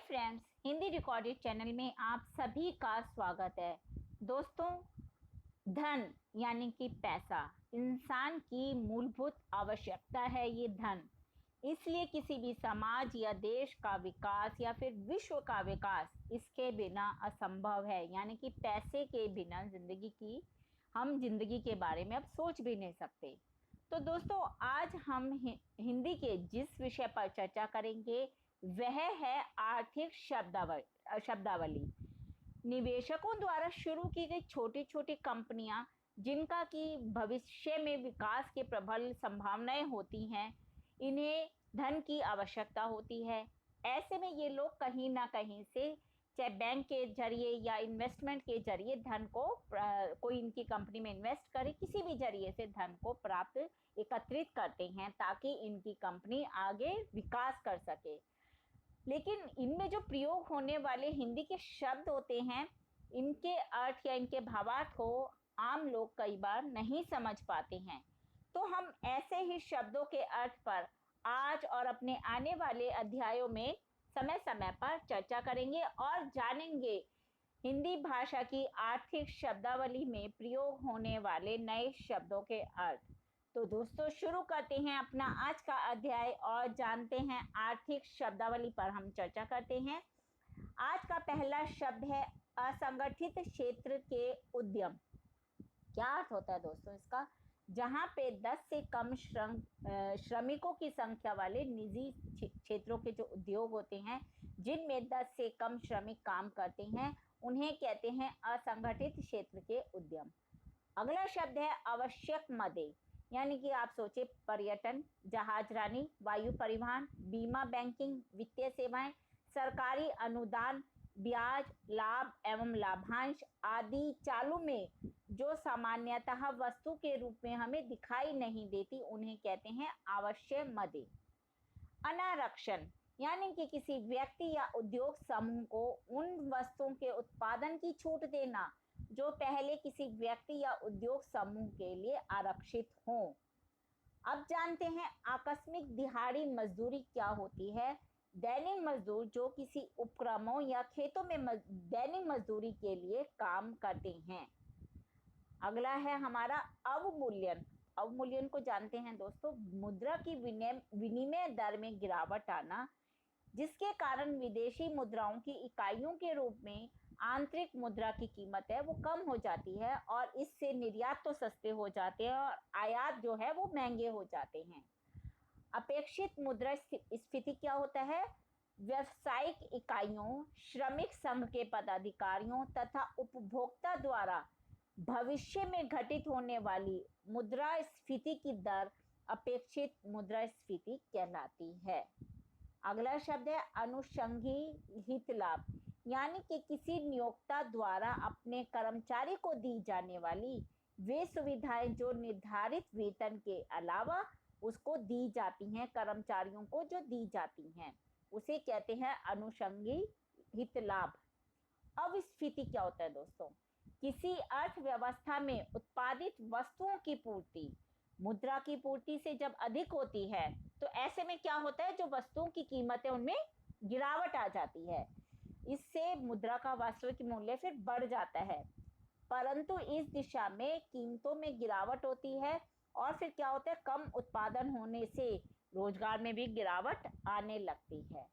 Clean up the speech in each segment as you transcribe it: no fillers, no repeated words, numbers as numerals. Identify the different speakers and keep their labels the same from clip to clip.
Speaker 1: Friends, Hindi recorded channel में आप सभी का स्वागत है। दोस्तों, धन यानी कि पैसा इंसान की मूलभूत आवश्यकता है। ये धन इसलिए किसी भी समाज या देश का विकास या फिर विश्व का विकास इसके बिना असंभव है। यानी कि पैसे के बिना हम जिंदगी के बारे में अब सोच भी नहीं सकते। तो दोस्तों, आज हम हिंदी के जिस विषय पर चर्चा करेंगे वह है आर्थिक शब्दावली। निवेशकों द्वारा शुरू की गई छोटी छोटी कंपनियां जिनका कि भविष्य में विकास के प्रबल संभावनाएं होती हैं, इन्हें धन की आवश्यकता होती है। ऐसे में ये लोग कहीं ना कहीं से, चाहे बैंक के जरिए या इन्वेस्टमेंट के जरिए धन को कोई इनकी कंपनी में इन्वेस्ट करे, किसी भी जरिए से धन को प्राप्त एकत्रित करते हैं ताकि इनकी कंपनी आगे विकास कर सके। लेकिन इनमें जो प्रयोग होने वाले हिंदी के शब्द होते हैं, इनके अर्थ या इनके भावार्थ को आम लोग कई बार नहीं समझ पाते हैं। तो हम ऐसे ही शब्दों के अर्थ पर आज और अपने आने वाले अध्यायों में समय समय पर चर्चा करेंगे और जानेंगे हिंदी भाषा की आर्थिक शब्दावली में प्रयोग होने वाले नए शब्दों के अर्थ। तो दोस्तों, शुरू करते हैं अपना आज का अध्याय और जानते हैं आर्थिक शब्दावली पर हम चर्चा करते हैं। आज का पहला शब्द है असंगठित क्षेत्र के उद्यम। क्या अर्थ होता है दोस्तों इसका? जहां पे 10 से कम श्रमिकों की संख्या वाले निजी क्षेत्रों के जो उद्योग होते हैं, जिनमें 10 से कम श्रमिक काम करते हैं, उन्हें कहते हैं असंगठित क्षेत्र के उद्यम। अगला शब्द है आवश्यक मदे। यानी कि आप सोचे पर्यटन, जहाजरानी, वायु परिवहन, बीमा, बैंकिंग, वित्तीय सेवाएं, सरकारी अनुदान, ब्याज, लाभ एवं लाभांश आदि चालू में जो सामान्यतः वस्तु के रूप में हमें दिखाई नहीं देती, उन्हें कहते हैं आवश्यक मदे। अनारक्षण यानी कि किसी व्यक्ति या उद्योग समूह को उन वस्तुओं के उत्पादन की छूट देना जो पहले किसी व्यक्ति या उद्योग समूह के लिए आरक्षित हों। अब जानते हैं आकस्मिक दिहाड़ी मजदूरी क्या होती है। दैनिक मजदूर जो किसी उपक्रमों या खेतों में दैनिक मजदूरी के लिए काम करते हैं। अगला है हमारा अवमूल्यन। अवमूल्यन को जानते हैं दोस्तों, मुद्रा की विनिमय दर में गिरावट आना, जिसके कारण विदेशी मुद्राओं की इकाइयों के रूप में आंतरिक मुद्रा की कीमत है वो कम हो जाती है और इससे निर्यात तो सस्ते हो जाते हैं और आयात जो है वो महंगे हो जाते हैं। अपेक्षित मुद्रा स्फीति क्या होता है? व्यावसायिक इकाइयों, श्रमिक संघ के पदाधिकारियों तथा उपभोक्ता द्वारा भविष्य में घटित होने वाली मुद्रास्फीति की दर अपेक्षित मुद्रास्फीति कहलाती है। अगला शब्द है अनुषंगी हित लाभ। यानी कि किसी नियोक्ता द्वारा अपने कर्मचारी को दी जाने वाली वे सुविधाएं जो निर्धारित वेतन के अलावा उसको दी जाती हैं, कर्मचारियों को जो दी जाती हैं, उसे कहते हैं अनुषंगी हित लाभ। अब स्फीति क्या होता है दोस्तों? किसी अर्थव्यवस्था में उत्पादित वस्तुओं की पूर्ति मुद्रा की पूर्ति से जब अधिक होती है तो ऐसे में क्या होता है, जो वस्तुओं की कीमत है उनमें गिरावट आ जाती है। इससे मुद्रा का वास्तविक मूल्य फिर बढ़ जाता है, परंतु इस दिशा में कीमतों में गिरावट होती है और फिर क्या होता है, कम उत्पादन होने से रोजगार में भी गिरावट आने लगती है।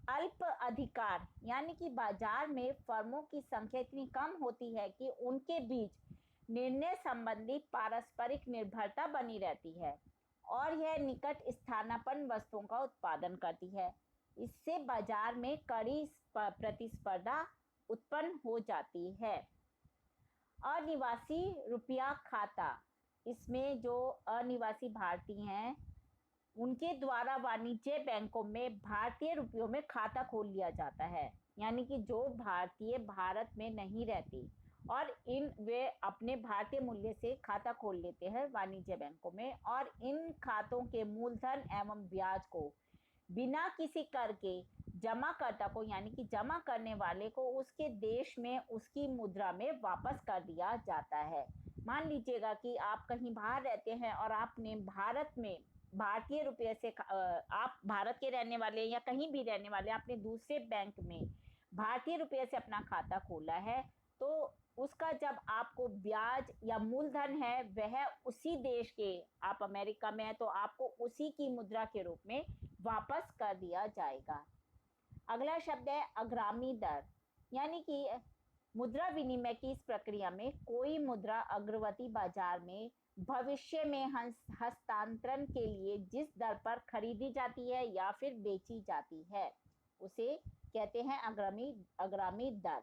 Speaker 1: अल्प अधिकार यानी कि बाजार में फर्मों की संख्या इतनी कम होती है कि उनके बीच निर्णय संबंधी पारस्परिक निर्भरता बनी रहती है और यह निकट स्थानापन्न वस्तुओं का उत्पादन करती है। इससे बाजार में कड़ी प्रतिस्पर्धा उत्पन्न हो जाती है। अनिवासी रुपया खाता, इसमें जो अनिवासी भारतीय हैं उनके द्वारा वाणिज्य बैंकों में भारतीय रुपयों में खाता खोल लिया जाता है। यानी कि जो भारतीय भारत में नहीं रहती और वे अपने भारतीय मूल्य से खाता खोल लेते हैं वाणिज्य बैंकों में, और इन खातों के मूलधन एवं ब्याज को बिना किसी कर के जमाकर्ता को, यानी कि जमा करने वाले को, उसके देश में उसकी मुद्रा में वापस कर दिया जाता है। मान लीजिएगा कि आप कहीं बाहर रहते हैं और आपने भारत में भारतीय रुपये से आप भारत के रहने वाले या कहीं भी रहने वाले आपने दूसरे बैंक में भारतीय रुपये से अपना खाता खोला है, तो उसका जब आपको ब्याज या मूलधन है वह उसी देश के, आप अमेरिका में है तो आपको उसी की मुद्रा के रूप में वापस कर दिया जाएगा। अगला शब्द है अग्रामी दर, यानी कि मुद्रा विनिमय की इस प्रक्रिया में कोई मुद्रा अग्रवर्ती बाजार में भविष्य में हस्तांतरण के लिए जिस दर पर खरीदी जाती है या फिर बेची जाती है उसे कहते हैं अग्रामी दर।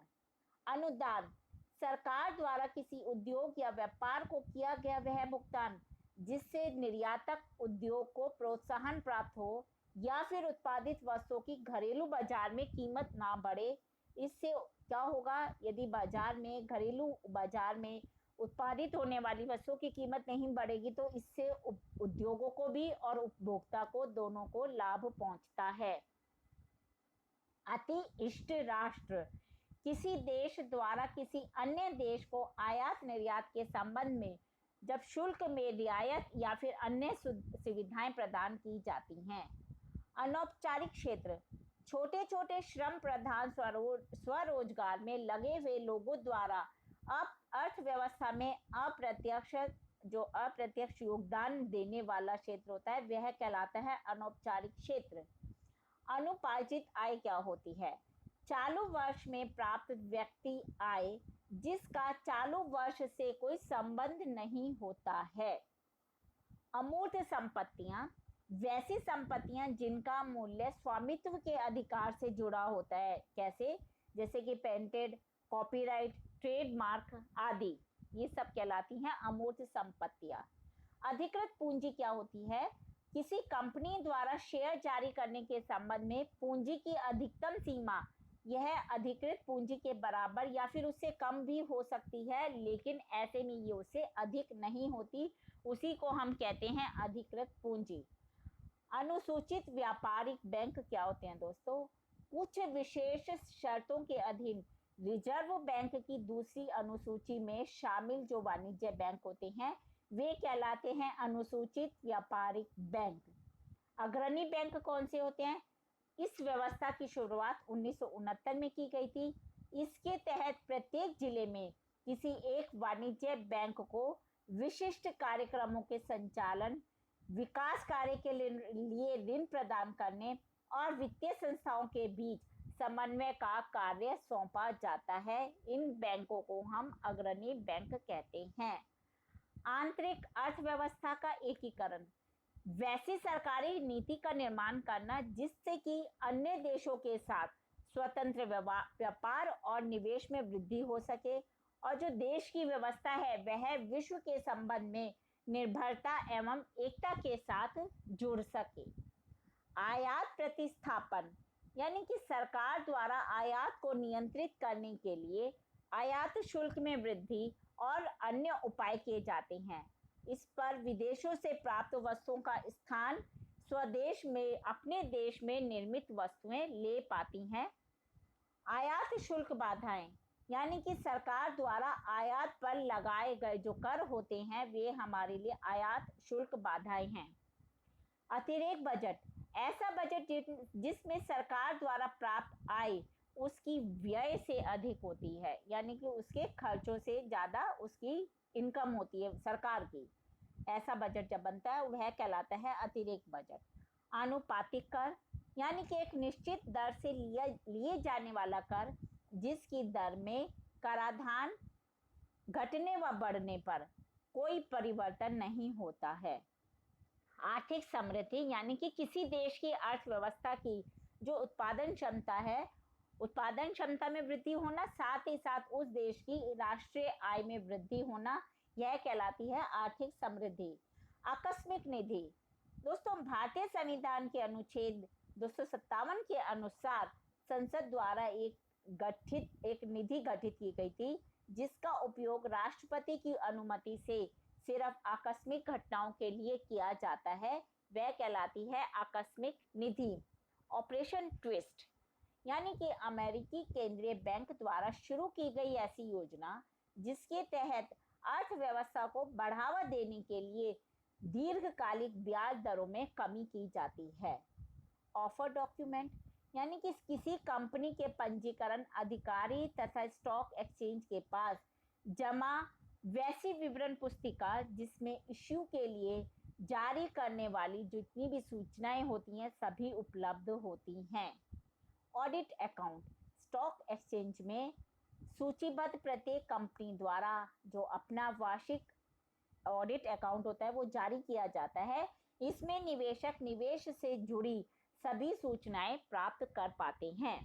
Speaker 1: अनुदान, सरकार द्वारा किसी उद्योग या व्यापार को किया गया वह भुगतान जिससे निर्यातक उद्योग को प्रोत्साहन प्राप्त हो या फिर उत्पादित वस्तुओं की घरेलू बाजार में कीमत ना बढ़े। इससे क्या होगा, यदि घरेलू बाजार में उत्पादित होने वाली वस्तुओं की कीमत नहीं बढ़ेगी तो इससे उद्योगों को भी और उपभोक्ता को दोनों को लाभ पहुंचता है। अति इष्ट राष्ट्र, किसी देश द्वारा किसी अन्य देश को आयात निर्यात के संबंध में जब शुल्क में रियायत या फिर अन्य सुविधाएं प्रदान की जाती हैं। अनौपचारिक क्षेत्र, छोटे छोटे श्रम प्रधान स्वरोजगार में लगे हुए लोगों द्वारा अर्थव्यवस्था में अप्रत्यक्ष योगदान देने वाला क्षेत्र होता है, वह कहलाता है अनौपचारिक क्षेत्र। अनुपार्जित आय क्या होती है? चालू वर्ष में प्राप्त व्यक्ति आय जिसका चालू वर्ष से कोई संबंध नहीं होता है। अमूर्त संपत्तियां, वैसी संपत्तियां जिनका मूल्य स्वामित्व के अधिकार से जुड़ा होता है। कैसे? जैसे कि पेटेंट, कॉपीराइट, ट्रेडमार्क आदि, ये सब कहलाती हैं अमूर्त संपत्तियां। अधिकृत पूंजी क्या होती है? किसी कंपनी द्वारा शेयर जारी करने के संबंध में पूंजी की अधिकतम सीमा यह अधिकृत पूंजी के बराबर या फिर उससे कम भी हो सकती है, लेकिन ऐसे में ये उससे अधिक नहीं होती, उसी को हम कहते हैं अधिकृत पूंजी। अनुसूचित व्यापारिक बैंक क्या होते हैं दोस्तों? कुछ विशेष शर्तों के अधीन रिजर्व बैंक की दूसरी अनुसूची में शामिल जो वाणिज्य बैंक होते हैं वे कहलाते हैं अनुसूचित व्यापारिक बैंक। अग्रणी बैंक कौन से होते हैं? इस व्यवस्था की शुरुआत 1969 में की गई थी। इसके तहत प्रत्येक जिले में किसी एक वाणिज्य बैंक को विशिष्ट कार्यक्रमों के संचालन, विकास कार्य के लिए ऋण प्रदान करने और वित्तीय संस्थाओं के बीच समन्वय का कार्य सौंपा जाता है। इन बैंकों को हम अग्रणी बैंक कहते हैं। आंतरिक अर्थव्यवस्था का एकीकरण, वैसी सरकारी नीति का निर्माण करना जिससे कि अन्य देशों के साथ स्वतंत्र व्यापार और निवेश में वृद्धि हो सके और जो देश की व्यवस्था है वह विश्व के संबंध में निर्भरता एवं एकता के साथ जुड़ सके। आयात प्रतिस्थापन, यानी कि सरकार द्वारा आयात को नियंत्रित करने के लिए आयात शुल्क में वृद्धि और अन्य उपाय किए जाते हैं। इस पर विदेशों से प्राप्त वस्तुओं का स्थान स्वदेश में अपने देश में निर्मित वस्तुएं ले पाती हैं। आयात शुल्क बाधाएं, यानी कि सरकार द्वारा आयात पर लगाए गए जो कर होते हैं वे हमारे लिए आयात शुल्क बाधाएं हैं। अतिरिक्त बजट, ऐसा बजट जिसमें सरकार द्वारा प्राप्त आय उसकी व्यय से अधिक होती है, यानी कि उसके खर्चों से ज़्यादा उसकी इनकम होती है सरकार की। ऐसा बजट जब बनता है वह कहलाता है अतिरिक्त बजट। आनुपातिक कर, यानी कि एक निश्चित दर से लिए जाने वाला कर जिसकी दर में कराधान घटने व बढ़ने पर कोई परिवर्तन नहीं होता है। आर्थिक समृद्धि, यानी कि किसी देश की अर्थव्यवस्था की जो उत्पादन क्षमता है, उत्पादन क्षमता में वृद्धि होना, साथ ही साथ उस देश की राष्ट्रीय आय में वृद्धि होना, यह कहलाती है आर्थिक समृद्धि। आकस्मिक निधि, दोस्तों भारतीय संविधान के अनुच्छेद 257 के अनुसार संसद द्वारा एक निधि गठित की गई थी जिसका उपयोग राष्ट्रपति की अनुमति से सिर्फ आकस्मिक घटनाओं के लिए किया जाता है, वह कहलाती है आकस्मिक निधि। ऑपरेशन ट्विस्ट, यानी कि अमेरिकी केंद्रीय बैंक द्वारा शुरू की गई ऐसी योजना जिसके तहत अर्थव्यवस्था को बढ़ावा देने के लिए दीर्घकालिक ब्याज दरों में कमी की जाती है। ऑफर डॉक्यूमेंट यानी कि किसी कंपनी के पंजीकरण अधिकारी तथा स्टॉक एक्सचेंज के पास जमा वैसी विवरण पुस्तिका जिसमें इश्यू के लिए जारी करने वाली जितनी भी सूचनाएं होती हैं सभी उपलब्ध होती हैं। ऑडिट अकाउंट स्टॉक एक्सचेंज में सूचीबद्ध प्रत्येक कंपनी द्वारा जो अपना वार्षिक ऑडिट अकाउंट होता है वो जारी किया जाता है। इसमें निवेशक निवेश से जुड़ी सभी सूचनाएं प्राप्त कर पाते हैं।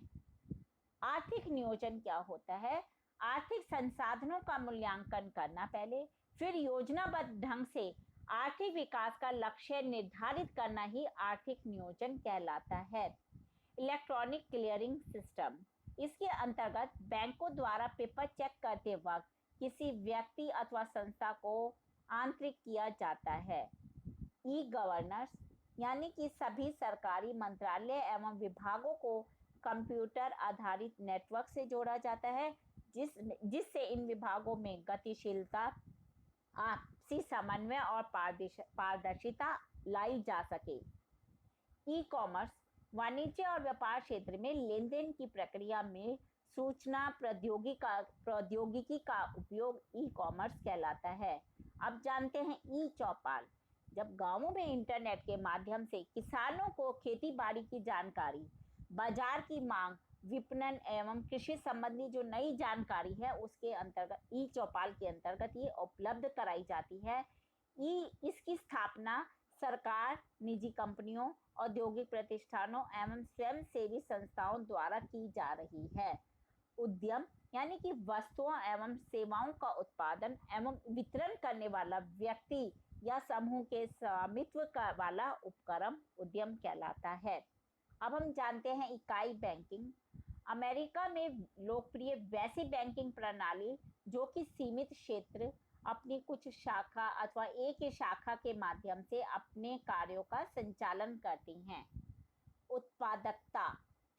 Speaker 1: आर्थिक नियोजन क्या होता है? आर्थिक संसाधनों का मूल्यांकन करना पहले, फिर योजनाबद्ध ढंग से आर्थिक विकास का लक्ष्य निर्धारित करना ही आर्थिक नियोजन कहलाता है। इलेक्ट्रॉनिक क्लियरिंग सिस्टम, इसके अंतर्गत बैंकों द्वारा पेपर चेक करते वक्त किसी व्यक्ति अथवा संस्था को आंतरिक किया जाता है। ई गवर्नेंस यानी कि सभी सरकारी मंत्रालय एवं विभागों को कंप्यूटर आधारित नेटवर्क से जोड़ा जाता है जिससे इन विभागों में गतिशीलता, आपसी समन्वय और पारदर्शिता लाई जा सके। ई कॉमर्स वाणिज्य और व्यापार क्षेत्र में लेन देन की प्रक्रिया में सूचना प्रौद्योगिकी का उपयोग ई कॉमर्स कहलाता है। अब जानते हैं ई चौपाल। जब गांवों में इंटरनेट के माध्यम से किसानों को खेती बाड़ी की जानकारी, बाजार की मांग, विपणन एवं कृषि संबंधी जो नई जानकारी है उसके अंतर्गत ई चौपाल के अंतर्गत ये उपलब्ध कराई जाती है। इसकी स्थापना सरकार, निजी कंपनियों, औद्योगिक प्रतिष्ठानों एवं स्वयंसेवी संस्थाओं द्वारा की जा रही है। उद्यम यानी कि वस्तुओं एवं सेवाओं का उत्पादन एवं वितरण करने वाला व्यक्ति या समूह के स्वामित्व का वाला उपक्रम उद्यम कहलाता है। अब हम जानते हैं इकाई बैंकिंग। अमेरिका में लोकप्रिय वैसी बैंकिंग प्रणाली जो कि सीमित क्षेत्र, अपनी कुछ शाखा अथवा एक ही शाखा के माध्यम से अपने कार्यों का संचालन करती हैं। उत्पादकता,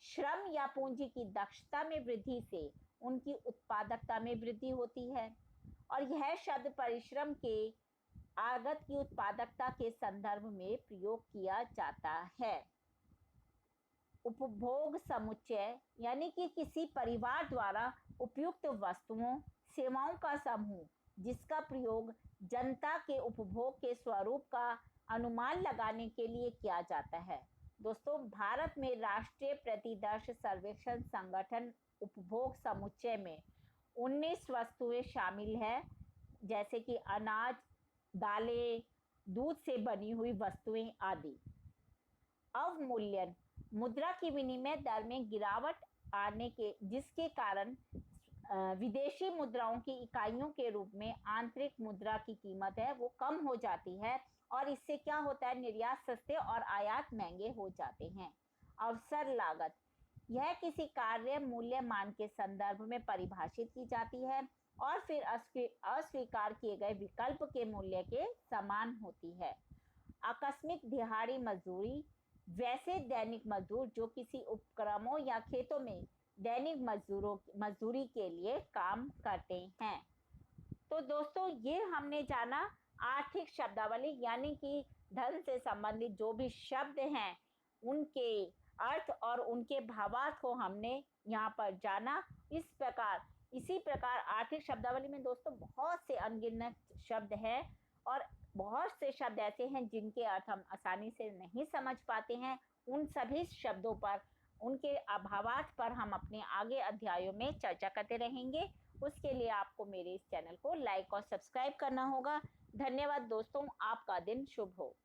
Speaker 1: श्रम या पूंजी की दक्षता में वृद्धि से उनकी उत्पादकता में वृद्धि होती है और यह शब्द परिश्रम के आगत की उत्पादकता के संदर्भ में प्रयोग किया जाता है। उपभोग समुच्चय यानी कि किसी परिवार द्वारा उपयुक्त वस्तुओं, सेवाओं का समूह जिसका प्रयोग जनता के उपभोग के स्वरूप का अनुमान लगाने के लिए किया जाता है। दोस्तों, भारत में राष्ट्रीय प्रतिदर्श सर्वेक्षण संगठन उपभोग समुच्चय में 19 वस्तुएं शामिल है, जैसे कि अनाज, दालें, दूध से बनी हुई वस्तुएं आदि। अवमूल्यन, मुद्रा की विनिमय दर में गिरावट आने के जिसके कारण विदेशी मुद्राओं की इकाइयों के रूप में आंतरिक मुद्रा की कीमत है वो कम हो जाती है और इससे क्या होता है, निर्यात सस्ते और आयात महंगे हो जाते हैं। अवसर लागत, यह किसी कार्य मूल्य मान के संदर्भ में परिभाषित की जाती है और फिर अस्वीकार किए गए विकल्प के मूल्य के समान होती है। आकस्मिक दिहाड़ी मजदूरी, वैसे दैनिक मजदूर जो किसी उपक्रमों या खेतों में दैनिक मजदूरी के लिए काम करते हैं। तो दोस्तों, ये हमने जाना आर्थिक शब्दावली यानी कि धन से संबंधित जो भी शब्द हैं उनके अर्थ और उनके भावार्थ को हमने यहाँ पर जाना। इसी प्रकार आर्थिक शब्दावली में दोस्तों बहुत से अनगिनत शब्द हैं और बहुत से शब्द ऐसे हैं जिनके अर्थ हम आसानी से नहीं समझ पाते हैं। उन सभी शब्दों पर, उनके भावार्थ पर हम अपने आगे अध्यायों में चर्चा करते रहेंगे। उसके लिए आपको मेरे इस चैनल को लाइक और सब्सक्राइब करना होगा। धन्यवाद दोस्तों, आपका दिन शुभ हो।